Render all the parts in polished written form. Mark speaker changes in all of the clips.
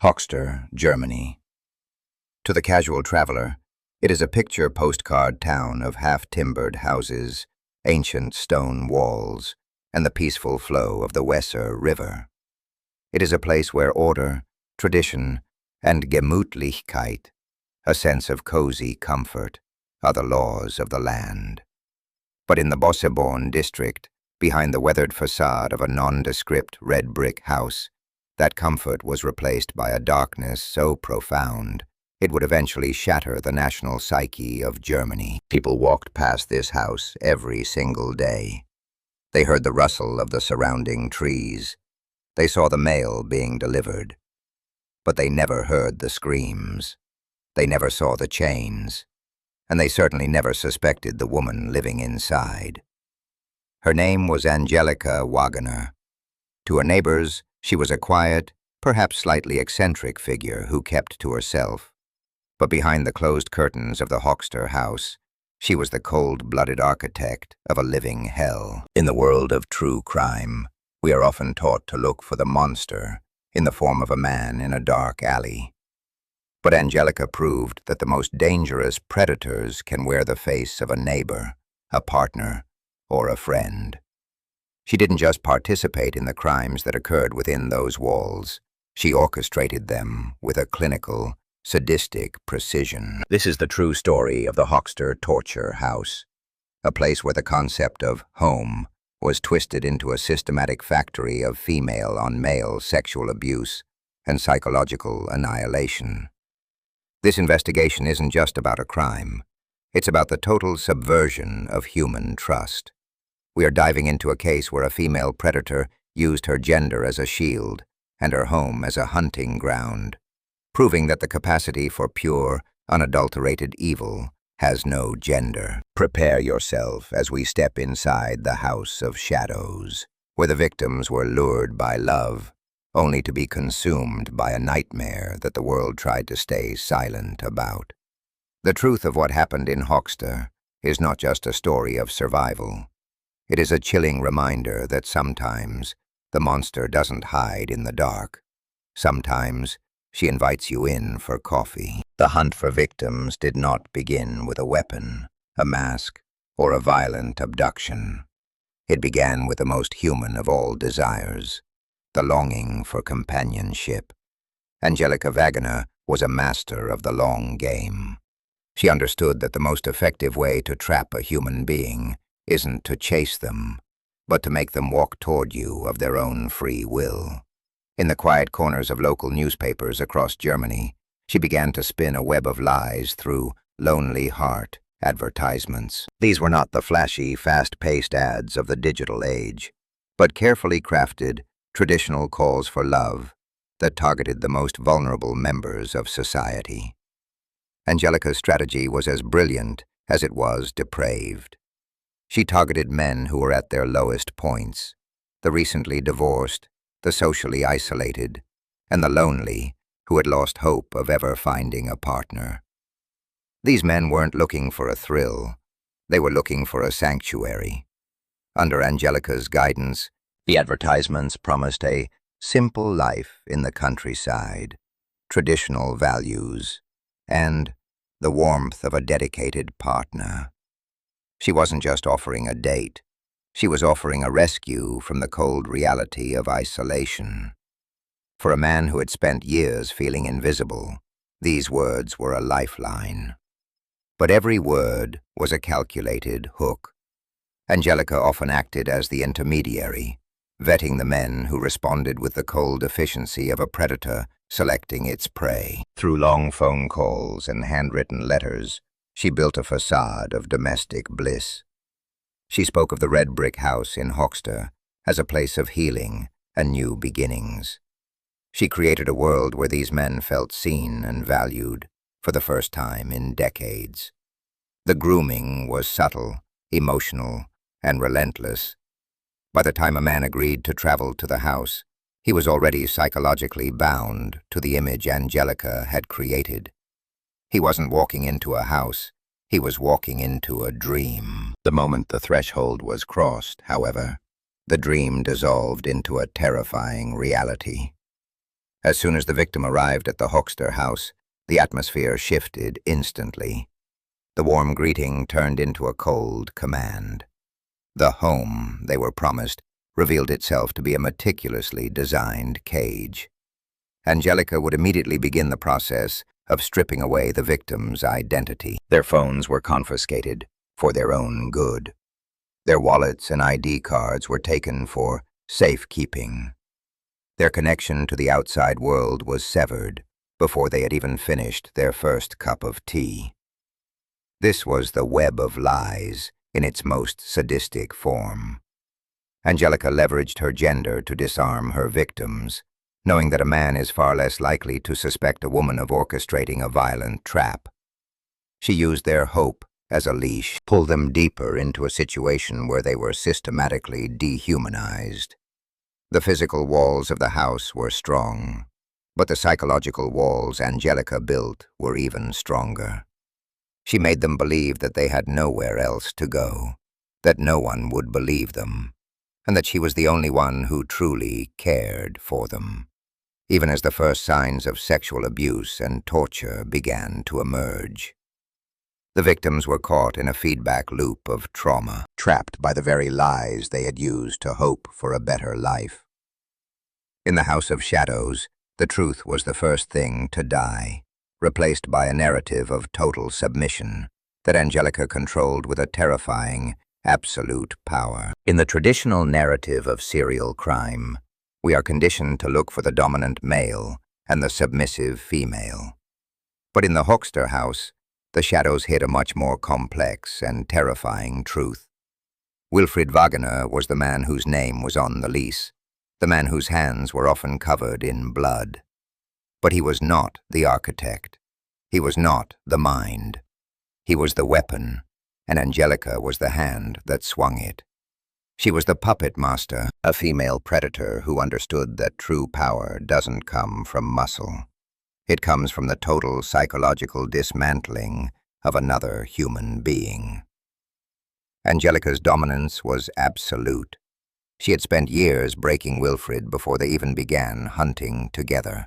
Speaker 1: Höxter, Germany. To the casual traveler, it is a picture postcard town of half-timbered houses, ancient stone walls, and the peaceful flow of the Weser River. It is a place where order, tradition, and Gemütlichkeit, a sense of cozy comfort, are the laws of the land. But in the Bosseborn district, behind the weathered facade of a nondescript red brick house, that comfort was replaced by a darkness so profound it would eventually shatter the national psyche of Germany. People walked past this house every single day. They heard the rustle of the surrounding trees. They saw the mail being delivered. But they never heard the screams. They never saw the chains. And they certainly never suspected the woman living inside. Her name was Angelika Wagener. To her neighbors, she was a quiet, perhaps slightly eccentric figure who kept to herself. But behind the closed curtains of the Höxter house, she was the cold-blooded architect of a living hell. In the world of true crime, we are often taught to look for the monster in the form of a man in a dark alley. But Angelika proved that the most dangerous predators can wear the face of a neighbor, a partner, or a friend. She didn't just participate in the crimes that occurred within those walls. She orchestrated them with a clinical, sadistic precision. This is the true story of the Höxter Torture House, a place where the concept of home was twisted into a systematic factory of female-on-male sexual abuse and psychological annihilation. This investigation isn't just about a crime. It's about the total subversion of human trust. We are diving into a case where a female predator used her gender as a shield and her home as a hunting ground, proving that the capacity for pure, unadulterated evil has no gender. Prepare yourself as we step inside the House of Shadows, where the victims were lured by love, only to be consumed by a nightmare that the world tried to stay silent about. The truth of what happened in Höxter is not just a story of survival. It is a chilling reminder that sometimes the monster doesn't hide in the dark. Sometimes she invites you in for coffee. The hunt for victims did not begin with a weapon, a mask, or a violent abduction. It began with the most human of all desires, the longing for companionship. Angelika Wagener was a master of the long game. She understood that the most effective way to trap a human being isn't to chase them, but to make them walk toward you of their own free will. In the quiet corners of local newspapers across Germany, she began to spin a web of lies through lonely heart advertisements. These were not the flashy, fast-paced ads of the digital age, but carefully crafted, traditional calls for love that targeted the most vulnerable members of society. Angelika's strategy was as brilliant as it was depraved. She targeted men who were at their lowest points, the recently divorced, the socially isolated, and the lonely who had lost hope of ever finding a partner. These men weren't looking for a thrill, they were looking for a sanctuary. Under Angelika's guidance, the advertisements promised a simple life in the countryside, traditional values, and the warmth of a dedicated partner. She wasn't just offering a date, she was offering a rescue from the cold reality of isolation. For a man who had spent years feeling invisible, these words were a lifeline. But every word was a calculated hook. Angelika often acted as the intermediary, vetting the men who responded with the cold efficiency of a predator selecting its prey. Through long phone calls and handwritten letters, she built a facade of domestic bliss. She spoke of the red brick house in Höxter as a place of healing and new beginnings. She created a world where these men felt seen and valued for the first time in decades. The grooming was subtle, emotional, and relentless. By the time a man agreed to travel to the house, he was already psychologically bound to the image Angelika had created. He wasn't walking into a house, he was walking into a dream. The moment the threshold was crossed, however, the dream dissolved into a terrifying reality. As soon as the victim arrived at the Höxter house, the atmosphere shifted instantly. The warm greeting turned into a cold command. The home they were promised revealed itself to be a meticulously designed cage. Angelika would immediately begin the process of stripping away the victim's identity. Their phones were confiscated for their own good. Their wallets and ID cards were taken for safekeeping. Their connection to the outside world was severed before they had even finished their first cup of tea. This was the web of lies in its most sadistic form. Angelika leveraged her gender to disarm her victims, knowing that a man is far less likely to suspect a woman of orchestrating a violent trap. She used their hope as a leash, pulled them deeper into a situation where they were systematically dehumanized. The physical walls of the house were strong, but the psychological walls Angelika built were even stronger. She made them believe that they had nowhere else to go, that no one would believe them, and that she was the only one who truly cared for them. Even as the first signs of sexual abuse and torture began to emerge. The victims were caught in a feedback loop of trauma, trapped by the very lies they had used to hope for a better life. In the House of Shadows, the truth was the first thing to die, replaced by a narrative of total submission that Angelika controlled with a terrifying, absolute power. In the traditional narrative of serial crime, we are conditioned to look for the dominant male and the submissive female. But in the Höxter house, the shadows hid a much more complex and terrifying truth. Wilfried Wagener was the man whose name was on the lease, the man whose hands were often covered in blood. But he was not the architect. He was not the mind. He was the weapon, and Angelika was the hand that swung it. She was the puppet master, a female predator who understood that true power doesn't come from muscle. It comes from the total psychological dismantling of another human being. Angelika's dominance was absolute. She had spent years breaking Wilfried before they even began hunting together.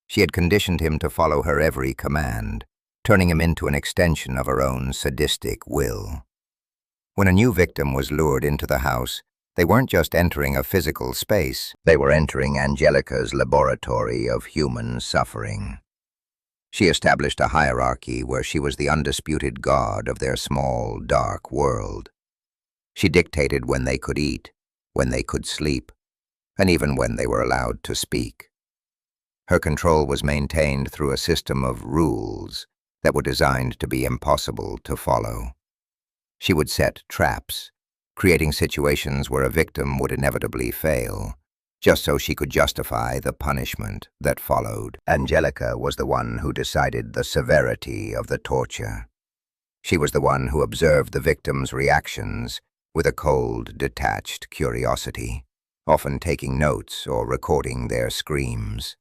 Speaker 1: She had conditioned him to follow her every command, turning him into an extension of her own sadistic will. When a new victim was lured into the house, they weren't just entering a physical space, they were entering Angelika's laboratory of human suffering. She established a hierarchy where she was the undisputed god of their small, dark world. She dictated when they could eat, when they could sleep, and even when they were allowed to speak. Her control was maintained through a system of rules that were designed to be impossible to follow. She would set traps, creating situations where a victim would inevitably fail, just so she could justify the punishment that followed. Angelika was the one who decided the severity of the torture. She was the one who observed the victim's reactions with a cold, detached curiosity, often taking notes or recording their screams.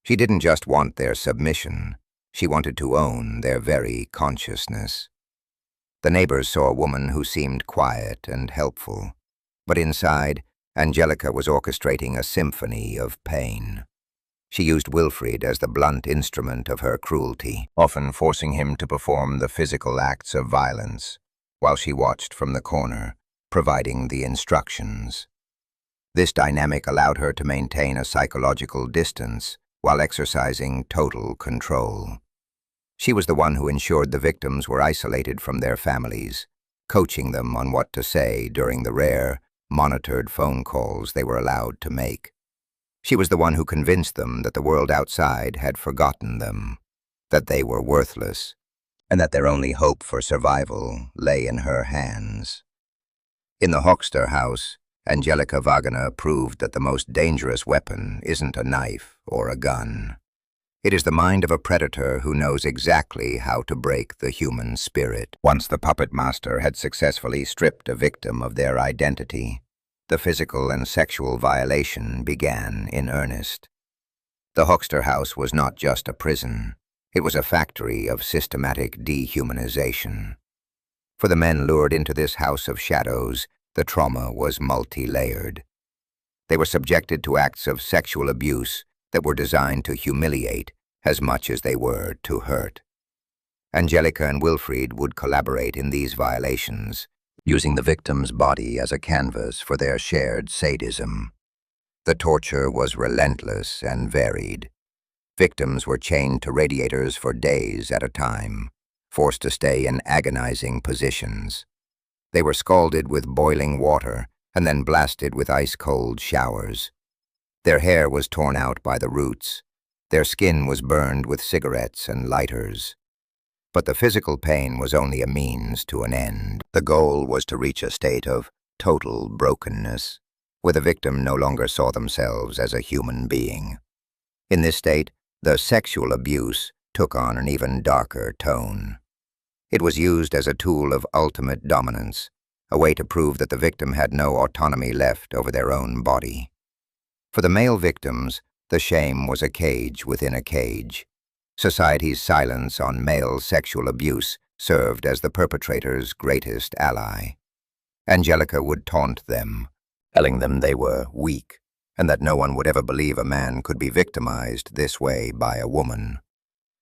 Speaker 1: She didn't just want their submission, she wanted to own their very consciousness. The neighbors saw a woman who seemed quiet and helpful, but inside, Angelika was orchestrating a symphony of pain. She used Wilfried as the blunt instrument of her cruelty, often forcing him to perform the physical acts of violence, while she watched from the corner, providing the instructions. This dynamic allowed her to maintain a psychological distance while exercising total control. She was the one who ensured the victims were isolated from their families, coaching them on what to say during the rare, monitored phone calls they were allowed to make. She was the one who convinced them that the world outside had forgotten them, that they were worthless, and that their only hope for survival lay in her hands. In the Höxter house, Angelika Wagener proved that the most dangerous weapon isn't a knife or a gun. It is the mind of a predator who knows exactly how to break the human spirit. Once the puppet master had successfully stripped a victim of their identity, the physical and sexual violation began in earnest. The Höxter house was not just a prison, it was a factory of systematic dehumanization. For the men lured into this house of shadows, the trauma was multi-layered. They were subjected to acts of sexual abuse that were designed to humiliate as much as they were to hurt. Angelika and Wilfried would collaborate in these violations, using the victim's body as a canvas for their shared sadism. The torture was relentless and varied. Victims were chained to radiators for days at a time, forced to stay in agonizing positions. They were scalded with boiling water and then blasted with ice-cold showers. Their hair was torn out by the roots. Their skin was burned with cigarettes and lighters. But the physical pain was only a means to an end. The goal was to reach a state of total brokenness, where the victim no longer saw themselves as a human being. In this state, the sexual abuse took on an even darker tone. It was used as a tool of ultimate dominance, a way to prove that the victim had no autonomy left over their own body. For the male victims, the shame was a cage within a cage. Society's silence on male sexual abuse served as the perpetrator's greatest ally. Angelika would taunt them, telling them they were weak, and that no one would ever believe a man could be victimized this way by a woman.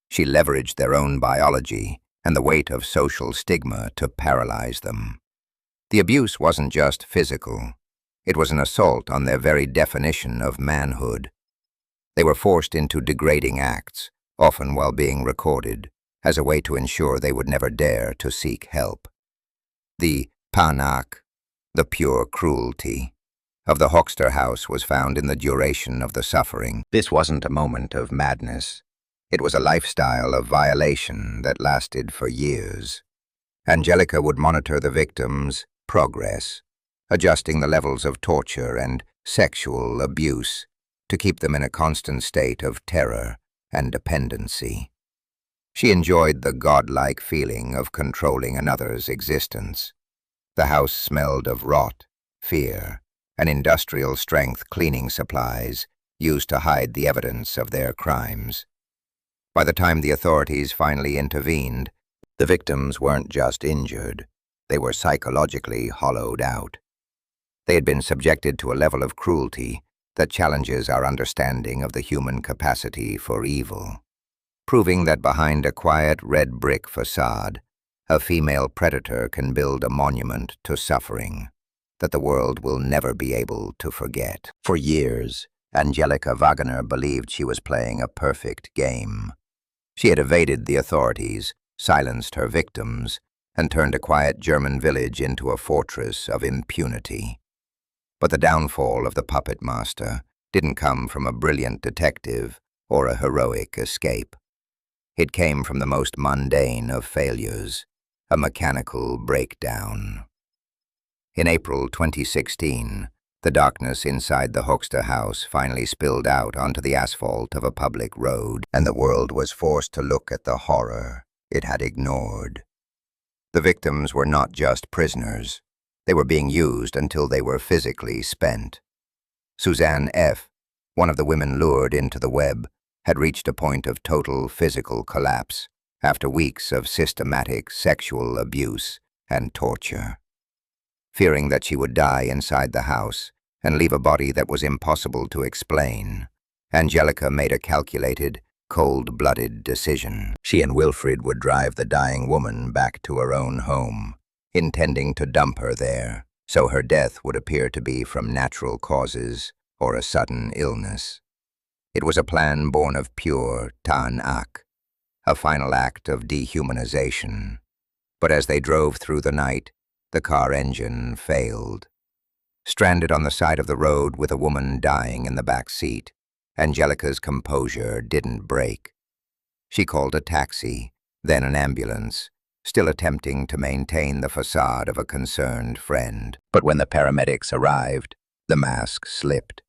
Speaker 1: She leveraged their own biology and the weight of social stigma to paralyze them. The abuse wasn't just physical. It was an assault on their very definition of manhood. They were forced into degrading acts, often while being recorded, as a way to ensure they would never dare to seek help. The panak, the pure cruelty, of the Höxter House was found in the duration of the suffering. This wasn't a moment of madness. It was a lifestyle of violation that lasted for years. Angelika would monitor the victims' progress, adjusting the levels of torture and sexual abuse to keep them in a constant state of terror and dependency. She enjoyed the godlike feeling of controlling another's existence. The house smelled of rot, fear, and industrial-strength cleaning supplies used to hide the evidence of their crimes. By the time the authorities finally intervened, the victims weren't just injured, they were psychologically hollowed out. They had been subjected to a level of cruelty that challenges our understanding of the human capacity for evil, proving that behind a quiet red brick facade, a female predator can build a monument to suffering that the world will never be able to forget. For years, Angelika Wagener believed she was playing a perfect game. She had evaded the authorities, silenced her victims, and turned a quiet German village into a fortress of impunity. But the downfall of the puppet master didn't come from a brilliant detective or a heroic escape. It came from the most mundane of failures, a mechanical breakdown. In April 2016, the darkness inside the Höxter house finally spilled out onto the asphalt of a public road, and the world was forced to look at the horror it had ignored. The victims were not just prisoners. They were being used until they were physically spent. Suzanne F., one of the women lured into the web, had reached a point of total physical collapse after weeks of systematic sexual abuse and torture. Fearing that she would die inside the house and leave a body that was impossible to explain, Angelika made a calculated, cold-blooded decision. She and Wilfried would drive the dying woman back to her own home, intending to dump her there, so her death would appear to be from natural causes or a sudden illness. It was a plan born of pure tanak, a final act of dehumanization. But as they drove through the night, the car engine failed. Stranded on the side of the road with a woman dying in the back seat, Angelika's composure didn't break. She called a taxi, then an ambulance, still attempting to maintain the facade of a concerned friend. But when the paramedics arrived, the mask slipped.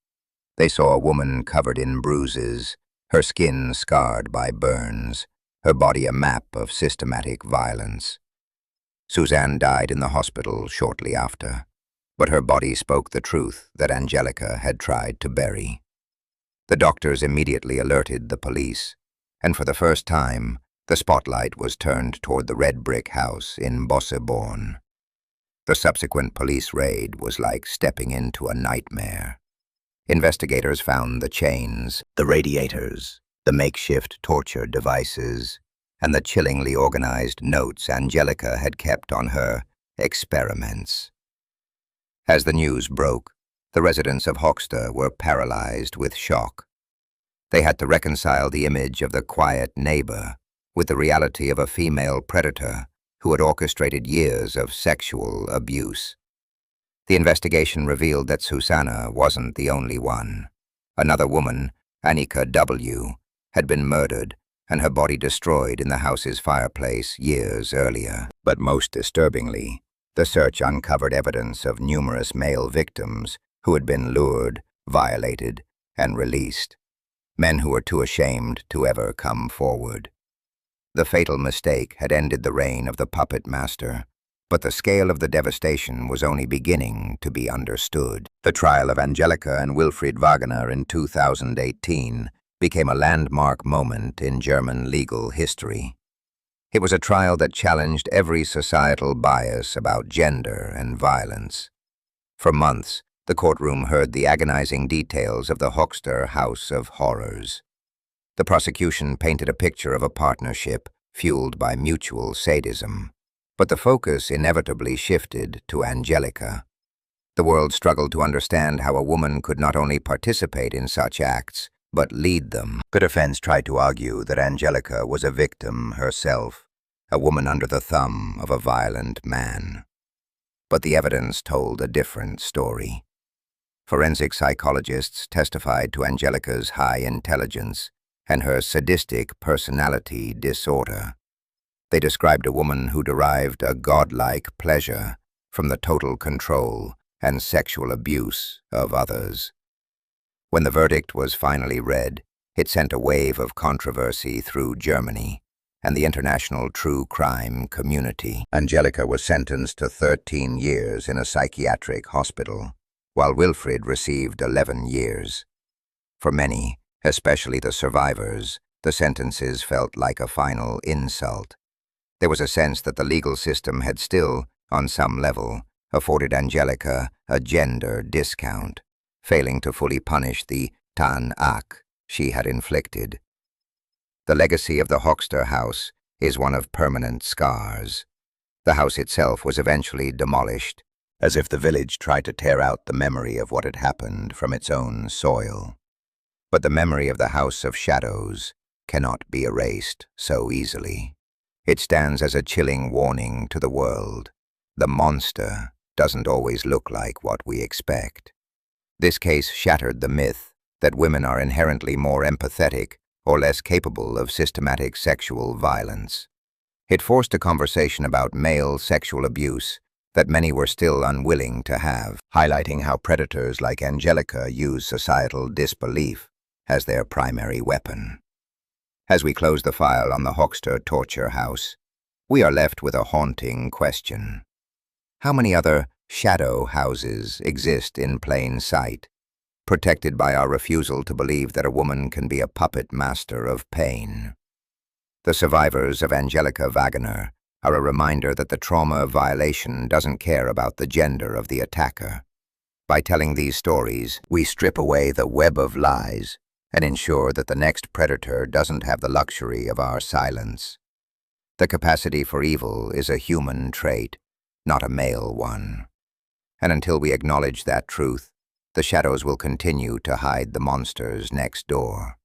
Speaker 1: They saw a woman covered in bruises, her skin scarred by burns, her body a map of systematic violence. Suzanne died in the hospital shortly after, but her body spoke the truth that Angelika had tried to bury. The doctors immediately alerted the police, and for the first time, the spotlight was turned toward the red brick house in Bosseborn. The subsequent police raid was like stepping into a nightmare. Investigators found the chains, the radiators, the makeshift torture devices, and the chillingly organized notes Angelika had kept on her experiments. As the news broke, the residents of Höxter were paralyzed with shock. They had to reconcile the image of the quiet neighbor with the reality of a female predator who had orchestrated years of sexual abuse. The investigation revealed that Susanna wasn't the only one. Another woman, Angelika W., had been murdered and her body destroyed in the house's fireplace years earlier. But most disturbingly, the search uncovered evidence of numerous male victims who had been lured, violated, and released. Men who were too ashamed to ever come forward. The fatal mistake had ended the reign of the puppet master, but the scale of the devastation was only beginning to be understood. The trial of Angelika and Wilfried Wagener in 2018 became a landmark moment in German legal history. It was a trial that challenged every societal bias about gender and violence. For months, the courtroom heard the agonizing details of the Höxter House of Horrors. The prosecution painted a picture of a partnership fueled by mutual sadism, but the focus inevitably shifted to Angelika. The world struggled to understand how a woman could not only participate in such acts, but lead them. The defense tried to argue that Angelika was a victim herself, a woman under the thumb of a violent man. But the evidence told a different story. Forensic psychologists testified to Angelika's high intelligence and her sadistic personality disorder. They described a woman who derived a godlike pleasure from the total control and sexual abuse of others. When the verdict was finally read, it sent a wave of controversy through Germany and the international true crime community. Angelika was sentenced to 13 years in a psychiatric hospital, while Wilfried received 11 years. For many, especially the survivors, the sentences felt like a final insult. There was a sense that the legal system had still, on some level, afforded Angelika a gender discount, failing to fully punish the Tan-Ak she had inflicted. The legacy of the Höxter house is one of permanent scars. The house itself was eventually demolished, as if the village tried to tear out the memory of what had happened from its own soil. But the memory of the House of Shadows cannot be erased so easily. It stands as a chilling warning to the world. The monster doesn't always look like what we expect. This case shattered the myth that women are inherently more empathetic or less capable of systematic sexual violence. It forced a conversation about male sexual abuse that many were still unwilling to have, highlighting how predators like Angelika use societal disbelief as their primary weapon. As we close the file on the Höxter Torture House, we are left with a haunting question. How many other shadow houses exist in plain sight, protected by our refusal to believe that a woman can be a puppet master of pain? The survivors of Angelika Wagener are a reminder that the trauma of violation doesn't care about the gender of the attacker. By telling these stories, we strip away the web of lies and ensure that the next predator doesn't have the luxury of our silence. The capacity for evil is a human trait, not a male one. And until we acknowledge that truth, the shadows will continue to hide the monsters next door.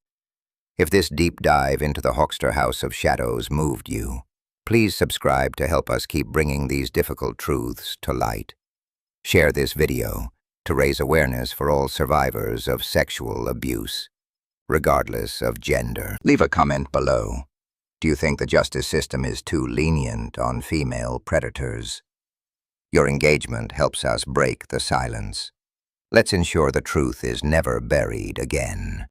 Speaker 1: If this deep dive into the Höxter House of Shadows moved you, please subscribe to help us keep bringing these difficult truths to light. Share this video to raise awareness for all survivors of sexual abuse, regardless of gender. Leave a comment below. Do you think the justice system is too lenient on female predators? Your engagement helps us break the silence. Let's ensure the truth is never buried again.